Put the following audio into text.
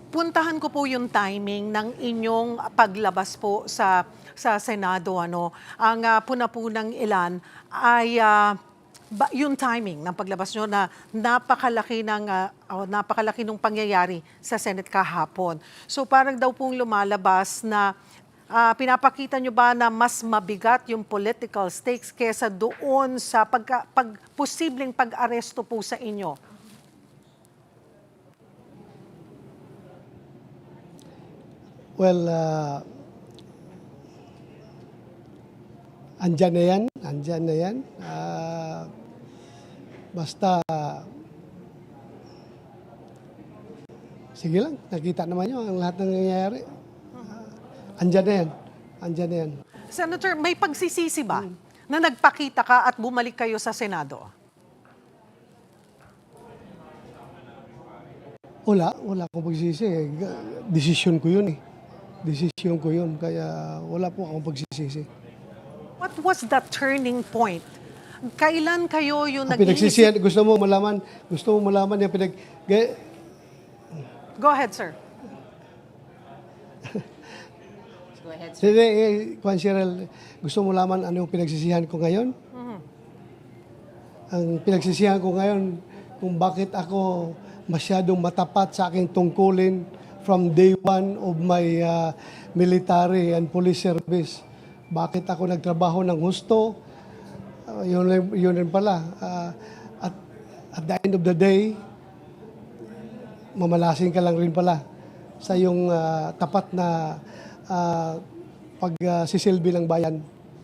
puntahan ko po yung timing ng inyong paglabas po sa Senado. Ang puna po ng ilan ay yung timing ng paglabas nyo na napakalaki ng pangyayari sa Senate kahapon. So parang daw pong lumalabas na pinapakita nyo ba na mas mabigat yung political stakes kesa doon sa posibleng pag-aresto po sa inyo? Well, andyan na yan. Basta, sige lang, nakita naman nyo ang lahat ng nangyayari. Andyan na yan. Senator, may pagsisisi ba na nagpakita ka at bumalik kayo sa Senado? Wala akong pagsisisi. Desisyon ko yun. Kaya wala po akong pagsisisi. What was the turning point? Kailan kayo yung Pinagsisihan, gusto mo malaman yung Go ahead, sir. Go ahead, sir. Sige, Juan Cheryl, gusto mo malaman ano yung pinagsisihan ko ngayon? Ang pinagsisihan ko ngayon kung bakit ako masyadong matapat sa aking tungkulin from day one of my military and police service. Bakit ako nagtrabaho ng husto? Yun rin pala. At the end of the day, mamalasing ka lang rin pala sa yung tapat na pagsisilbi ng bayan.